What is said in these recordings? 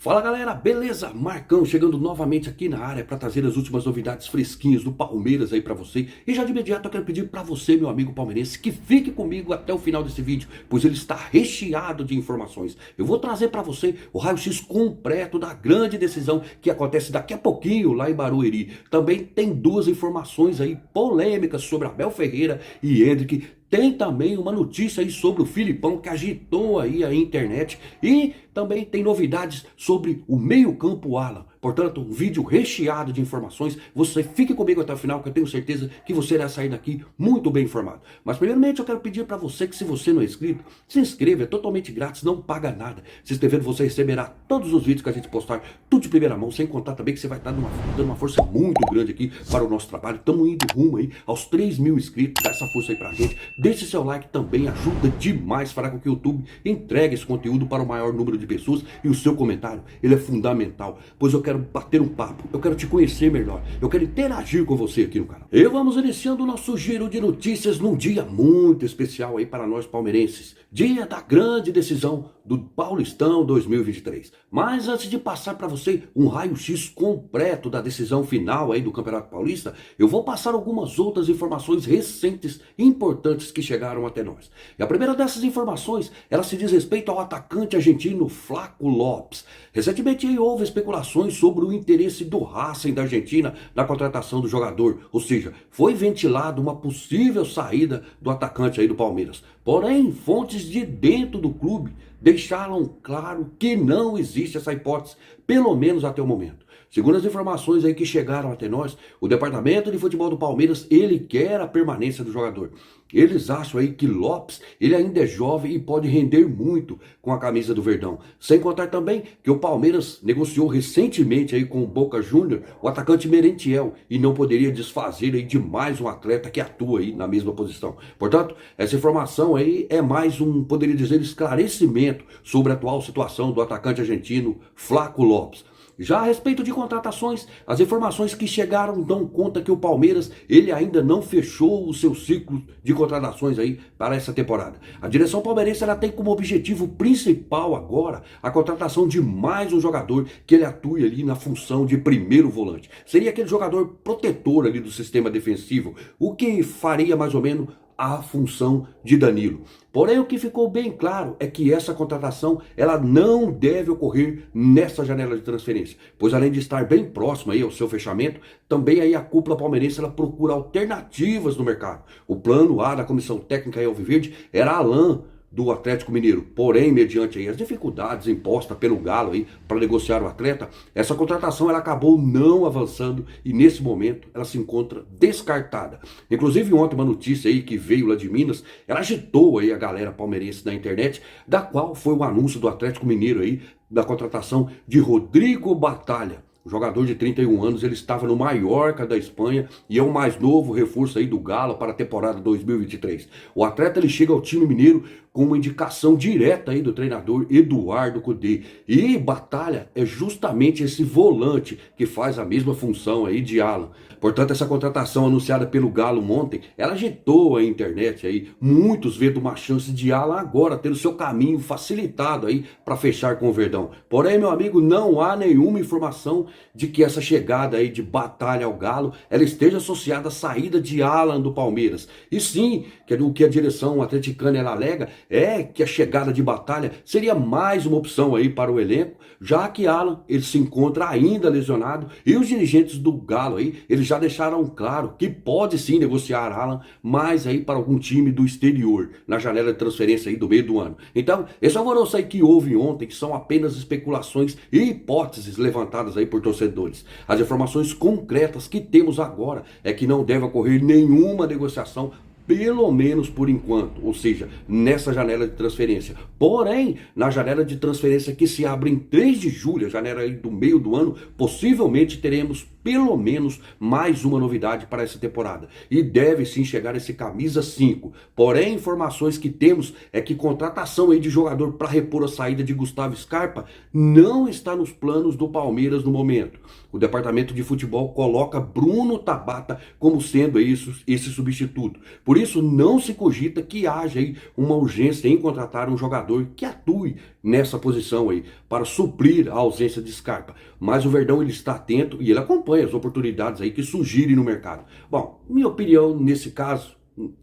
Fala galera, beleza? Marcão chegando novamente aqui na área para trazer as últimas novidades fresquinhas do Palmeiras aí para você. E já de imediato eu quero pedir para você, meu amigo palmeirense, que fique comigo até o final desse vídeo, pois ele está recheado de informações. Eu vou trazer para você o raio-x completo da grande decisão que acontece daqui a pouquinho lá em Barueri. Também tem duas informações aí polêmicas sobre Abel Ferreira e Endrick. Tem também uma notícia aí sobre o Filipão que agitou aí a internet e também tem novidades sobre o meio-campo Alan. Portanto, um vídeo recheado de informações. Você fique comigo até o final que eu tenho certeza que você irá sair daqui muito bem informado. Mas primeiramente eu quero pedir para você que se você não é inscrito, se inscreva, é totalmente grátis, não paga nada. Se inscrevendo você receberá todos os vídeos que a gente postar, tudo de primeira mão, sem contar também que você vai estar dando uma força muito grande aqui para o nosso trabalho. Estamos indo rumo aí aos 3.000 inscritos, dá essa força aí pra gente. Deixe seu like também, ajuda demais para com que o YouTube entregue esse conteúdo para o maior número de pessoas. E o seu comentário, ele é fundamental, pois eu quero bater um papo, eu quero te conhecer melhor, eu quero interagir com você aqui no canal. E vamos iniciando o nosso giro de notícias num dia muito especial aí para nós palmeirenses. Dia da grande decisão do Paulistão 2023. Mas antes de passar para você um raio-x completo da decisão final aí do Campeonato Paulista, eu vou passar algumas outras informações recentes importantes que chegaram até nós. E a primeira dessas informações, ela se diz respeito ao atacante argentino Flaco Lopes. Recentemente aí houve especulações sobre o interesse do Racing da Argentina na contratação do jogador, ou seja, foi ventilado uma possível saída do atacante aí do Palmeiras. Porém, fontes de dentro do clube deixaram claro que não existe essa hipótese, pelo menos até o momento. Segundo as informações aí que chegaram até nós, o departamento de futebol do Palmeiras, ele quer a permanência do jogador. Eles acham aí que Lopes, ele ainda é jovem e pode render muito com a camisa do Verdão. Sem contar também que o Palmeiras negociou recentemente aí com o Boca Júnior o atacante Merentiel e não poderia desfazer aí de mais um atleta que atua aí na mesma posição. Portanto, essa informação aí é mais um, poderia dizer, esclarecimento sobre a atual situação do atacante argentino Flaco Lopes. Já a respeito de contratações, as informações que chegaram dão conta que o Palmeiras, ele ainda não fechou o seu ciclo de contratações aí para essa temporada. A direção palmeirense, ela tem como objetivo principal agora a contratação de mais um jogador que ele atue ali na função de primeiro volante. Seria aquele jogador protetor ali do sistema defensivo, o que faria mais ou menos a função de Danilo. Porém, o que ficou bem claro é que essa contratação, ela não deve ocorrer nessa janela de transferência, pois além de estar bem próxima aí ao seu fechamento, também aí a cúpula palmeirense, ela procura alternativas no mercado. O plano A da comissão técnica aí alviverde era Alan, do Atlético Mineiro. Porém, mediante aí as dificuldades impostas pelo Galo aí para negociar o atleta, essa contratação ela acabou não avançando e nesse momento ela se encontra descartada. Inclusive ontem uma notícia aí que veio lá de Minas, ela agitou aí a galera palmeirense na internet, da qual foi o anúncio do Atlético Mineiro aí da contratação de Rodrigo Batalha. O jogador de 31 anos, ele estava no Mallorca da Espanha e é o mais novo reforço aí do Galo para a temporada 2023. O atleta, ele chega ao time mineiro com uma indicação direta aí do treinador Eduardo Cudê. E Batalha é justamente esse volante que faz a mesma função aí de Alan. Portanto, essa contratação anunciada pelo Galo ontem, ela agitou a internet aí. Muitos vendo uma chance de Alan agora ter o seu caminho facilitado aí para fechar com o Verdão. Porém, meu amigo, não há nenhuma informação de que essa chegada aí de Batalha ao Galo, ela esteja associada à saída de Alan do Palmeiras. E sim, que o que a direção atleticana ela alega é que a chegada de Batalha seria mais uma opção aí para o elenco, já que Alan, ele se encontra ainda lesionado e os dirigentes do Galo aí, eles já deixaram claro que pode sim negociar Alan, mais aí para algum time do exterior, na janela de transferência aí do meio do ano. Então, esse alvoroço aí que houve ontem, que são apenas especulações e hipóteses levantadas aí por torcedores. As informações concretas que temos agora é que não deve ocorrer nenhuma negociação, pelo menos por enquanto, ou seja, nessa janela de transferência. Porém, na janela de transferência que se abre em 3 de julho, a janela aí do meio do ano, possivelmente teremos pelo menos mais uma novidade para essa temporada. E deve sim chegar esse camisa 5. Porém, informações que temos é que contratação aí de jogador para repor a saída de Gustavo Scarpa não está nos planos do Palmeiras no momento. O departamento de futebol coloca Bruno Tabata como sendo esse substituto. Por isso, não se cogita que haja aí uma urgência em contratar um jogador que atue nessa posição aí, para suprir a ausência de Scarpa. Mas o Verdão ele está atento e ele acompanha as oportunidades aí que surgirem no mercado. Bom, minha opinião nesse caso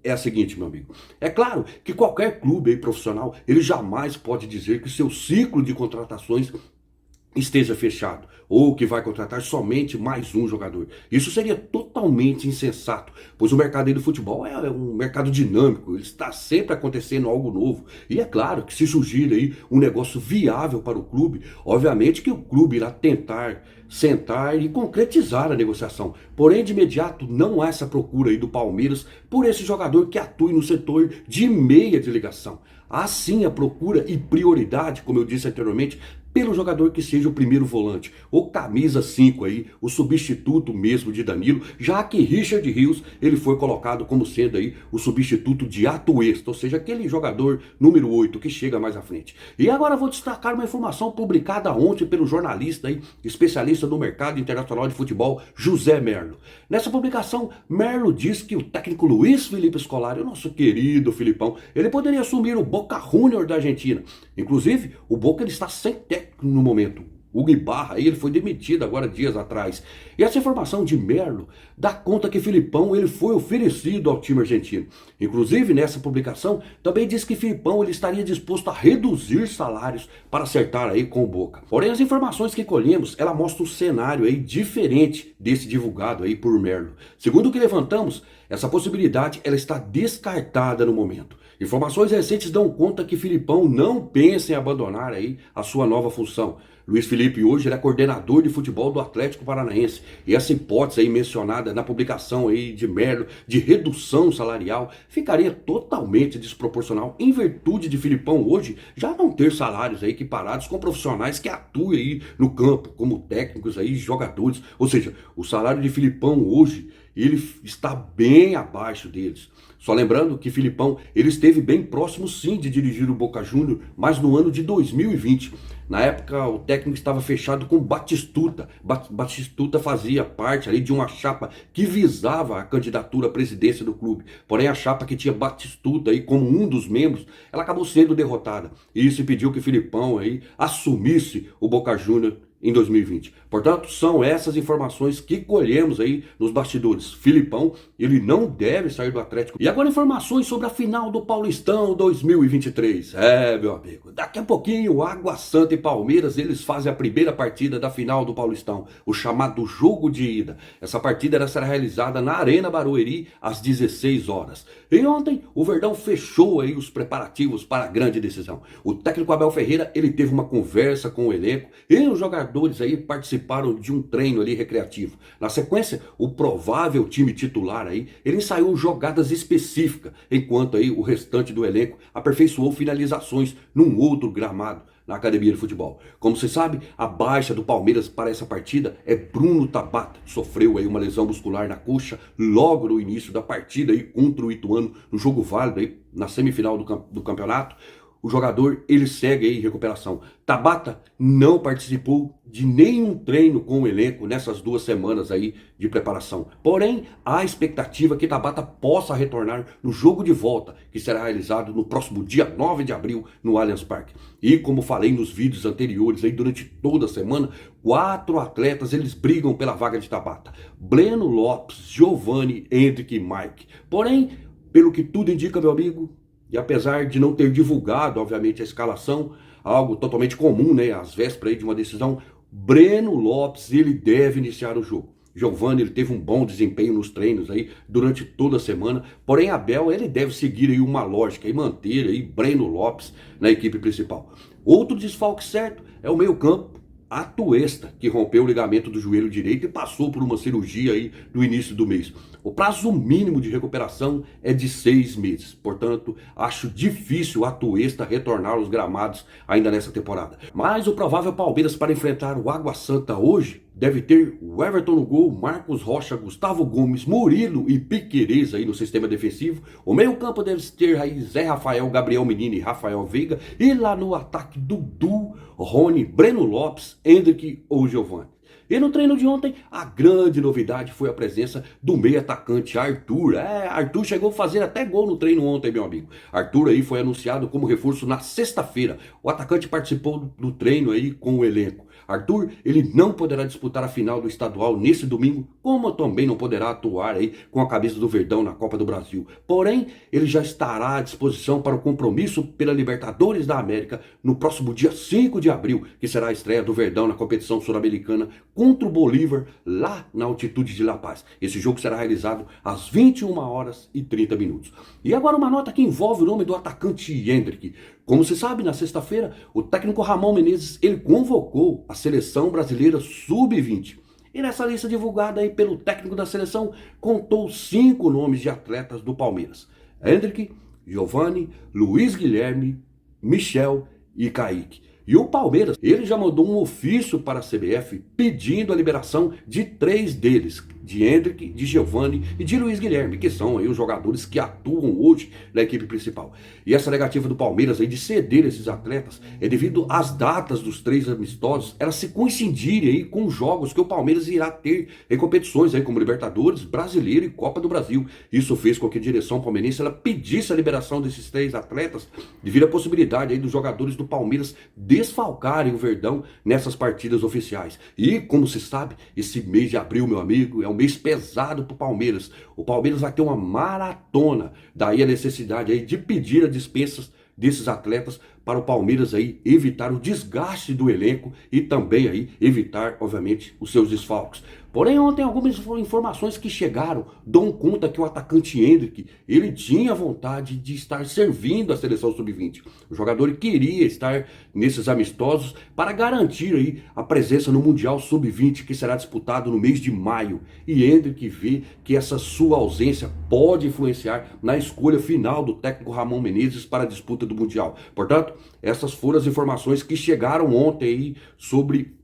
é a seguinte, meu amigo. É claro que qualquer clube aí profissional, ele jamais pode dizer que seu ciclo de contratações esteja fechado, ou que vai contratar somente mais um jogador. Isso seria totalmente insensato, pois o mercado aí do futebol é um mercado dinâmico, ele está sempre acontecendo algo novo. E é claro que se surgir aí um negócio viável para o clube, obviamente que o clube irá tentar sentar e concretizar a negociação. Porém, de imediato, não há essa procura aí do Palmeiras por esse jogador que atue no setor de meia de ligação. Há sim a procura e prioridade, como eu disse anteriormente, pelo jogador que seja o primeiro volante, ou camisa 5 aí, o substituto mesmo de Danilo, já que Richard Rios, ele foi colocado como sendo aí o substituto de Atuesta, ou seja, aquele jogador número 8 que chega mais à frente. E agora vou destacar uma informação publicada ontem pelo jornalista aí, especialista no mercado internacional de futebol, José Merlo. Nessa publicação, Merlo diz que o técnico Luiz Felipe Scolari, o nosso querido Filipão, ele poderia assumir o Boca Juniors da Argentina. Inclusive, o Boca ele está sem técnico no momento. Hugo Ibarra, ele foi demitido agora dias atrás. E essa informação de Merlo dá conta que Filipão ele foi oferecido ao time argentino. Inclusive, nessa publicação, também diz que Filipão ele estaria disposto a reduzir salários para acertar aí com o Boca. Porém, as informações que colhemos, ela mostra um cenário aí diferente desse divulgado aí por Merlo. Segundo o que levantamos, essa possibilidade ela está descartada no momento. Informações recentes dão conta que Filipão não pensa em abandonar aí a sua nova função. Luiz Felipe hoje ele é coordenador de futebol do Atlético Paranaense. E essa hipótese aí mencionada na publicação aí de Merlo de redução salarial ficaria totalmente desproporcional em virtude de Filipão hoje já não ter salários aí equiparados com profissionais que atuem aí no campo, como técnicos aí, jogadores. Ou seja, o salário de Filipão hoje ele está bem abaixo deles. Só lembrando que Filipão ele esteve bem próximo sim de dirigir o Boca Juniors, mas no ano de 2020. Na época o técnico estava fechado com Batistuta. Batistuta fazia parte ali de uma chapa que visava a candidatura à presidência do clube. Porém a chapa que tinha Batistuta aí como um dos membros, ela acabou sendo derrotada. E isso impediu que Filipão aí assumisse o Boca Juniors em 2020. Portanto, são essas informações que colhemos aí nos bastidores. Filipão, ele não deve sair do Atlético. E agora informações sobre a final do Paulistão 2023. Meu amigo, daqui a pouquinho Água Santa e Palmeiras, eles fazem a primeira partida da final do Paulistão, o chamado jogo de ida. Essa partida será realizada na Arena Barueri às 16 horas. E ontem, o Verdão fechou aí os preparativos para a grande decisão. O técnico Abel Ferreira, ele teve uma conversa com o elenco e os jogadores aí participaram de um treino ali recreativo. Na sequência, o provável time titular aí, ele ensaiou jogadas específicas, enquanto aí o restante do elenco aperfeiçoou finalizações num outro gramado na academia de futebol. Como você sabe, a baixa do Palmeiras para essa partida é Bruno Tabata, que sofreu aí uma lesão muscular na coxa logo no início da partida aí contra o Ituano, no jogo válido aí na semifinal do campeonato. O jogador, ele segue aí em recuperação. Tabata não participou de nenhum treino com o elenco nessas 2 semanas aí de preparação. Porém, há expectativa que Tabata possa retornar no jogo de volta, que será realizado no próximo dia 9 de abril no Allianz Parque. E como falei nos vídeos anteriores aí durante toda a semana, 4 atletas eles brigam pela vaga de Tabata. Breno Lopes, Giovani, Hendrick e Mike. Porém, pelo que tudo indica, meu amigo, e apesar de não ter divulgado, obviamente, a escalação, algo totalmente comum, né, às vésperas de uma decisão, Breno Lopes, ele deve iniciar o jogo. Giovani, ele teve um bom desempenho nos treinos aí durante toda a semana, porém Abel, ele deve seguir aí uma lógica e manter aí Breno Lopes na equipe principal. Outro desfalque certo é o meio-campo, Atuesta, que rompeu o ligamento do joelho direito e passou por uma cirurgia aí no início do mês. O prazo mínimo de recuperação é de 6 meses. Portanto, acho difícil Atuesta retornar aos gramados ainda nessa temporada. Mas o provável Palmeiras para enfrentar o Água Santa hoje deve ter o Everton no gol, Marcos Rocha, Gustavo Gomes, Murilo e Piquerez aí no sistema defensivo. O meio campo deve ter aí Zé Rafael, Gabriel Menino e Rafael Veiga. E lá no ataque, Dudu, Rony, Breno Lopes, Hendrick ou Giovani. E no treino de ontem, a grande novidade foi a presença do meio atacante Arthur. Arthur chegou a fazer até gol no treino ontem, meu amigo. Arthur aí foi anunciado como reforço na sexta-feira. O atacante participou do treino aí com o elenco. Arthur, ele não poderá disputar a final do estadual nesse domingo, como também não poderá atuar aí com a camisa do Verdão na Copa do Brasil. Porém, ele já estará à disposição para o compromisso pela Libertadores da América no próximo dia 5 de abril, que será a estreia do Verdão na competição sul-americana contra o Bolívar, lá na altitude de La Paz. Esse jogo será realizado às 21h30. E agora uma nota que envolve o nome do atacante Hendrick. Como se sabe, na sexta-feira, o técnico Ramon Menezes, ele convocou a seleção brasileira sub-20. E nessa lista divulgada aí pelo técnico da seleção, contou 5 nomes de atletas do Palmeiras: Hendrick, Giovani, Luiz Guilherme, Michel e Kaique. E o Palmeiras, ele já mandou um ofício para a CBF pedindo a liberação de 3 deles, de Hendrick, de Giovani e de Luiz Guilherme, que são aí os jogadores que atuam hoje na equipe principal. E essa negativa do Palmeiras aí de ceder esses atletas é devido às datas dos 3 amistosos, elas se coincidirem aí com jogos que o Palmeiras irá ter em competições aí como Libertadores, Brasileiro e Copa do Brasil. Isso fez com que a direção palmeirense ela pedisse a liberação desses 3 atletas devido à possibilidade aí dos jogadores do Palmeiras desfalcarem o Verdão nessas partidas oficiais. E, como se sabe, esse mês de abril, meu amigo, é um mês pesado para o Palmeiras. O Palmeiras vai ter uma maratona, daí a necessidade aí de pedir a dispensa desses atletas para o Palmeiras aí evitar o desgaste do elenco e também aí evitar, obviamente, os seus desfalques. Porém, ontem algumas informações que chegaram dão conta que o atacante Hendrick, ele tinha vontade de estar servindo a seleção sub-20. O jogador queria estar nesses amistosos para garantir aí a presença no Mundial Sub-20, que será disputado no mês de maio. E Hendrick vê que essa sua ausência pode influenciar na escolha final do técnico Ramon Menezes para a disputa do Mundial. Portanto, essas foram as informações que chegaram ontem aí sobre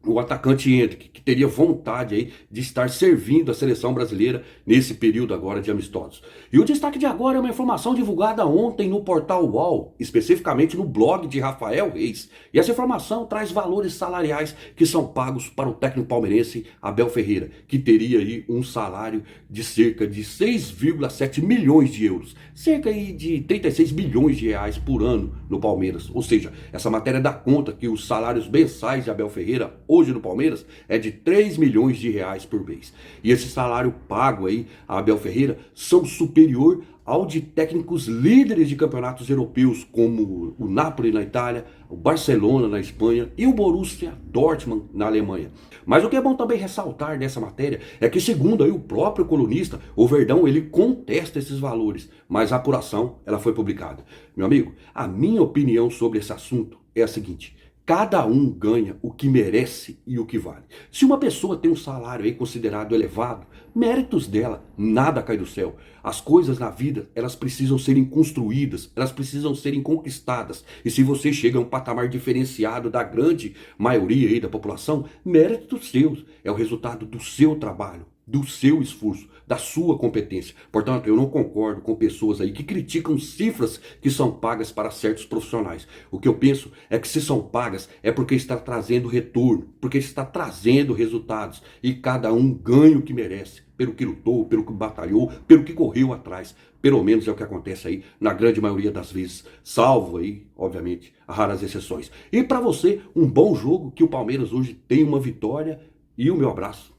o atacante Hendrick, que teria vontade aí de estar servindo a seleção brasileira nesse período agora de amistosos. E o destaque de agora é uma informação divulgada ontem no portal UOL, especificamente no blog de Rafael Reis. E essa informação traz valores salariais que são pagos para o técnico palmeirense Abel Ferreira, que teria aí um salário de cerca de 6,7 milhões de euros, cerca aí de 36 milhões de reais por ano no Palmeiras. Ou seja, essa matéria dá conta que os salários mensais de Abel Ferreira hoje no Palmeiras é de 3 milhões de reais por mês. E esse salário pago aí a Abel Ferreira são superior ao de técnicos líderes de campeonatos europeus, como o Napoli na Itália, o Barcelona na Espanha e o Borussia Dortmund na Alemanha. Mas o que é bom também ressaltar nessa matéria é que, segundo aí o próprio colunista, o Verdão ele contesta esses valores, mas a apuração ela foi publicada. Meu amigo, a minha opinião sobre esse assunto é a seguinte: cada um ganha o que merece e o que vale. Se uma pessoa tem um salário aí considerado elevado, méritos dela, nada cai do céu. As coisas na vida, elas precisam serem construídas, elas precisam serem conquistadas. E se você chega a um patamar diferenciado da grande maioria aí da população, méritos seus, é o resultado do seu trabalho, do seu esforço, da sua competência. Portanto, eu não concordo com pessoas aí que criticam cifras que são pagas para certos profissionais. O que eu penso é que se são pagas é porque está trazendo retorno, porque está trazendo resultados e cada um ganha o que merece, pelo que lutou, pelo que batalhou, pelo que correu atrás. Pelo menos é o que acontece aí na grande maioria das vezes, salvo aí, obviamente, raras exceções. E para você, um bom jogo, que o Palmeiras hoje tem uma vitória e o meu abraço.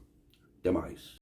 Até mais.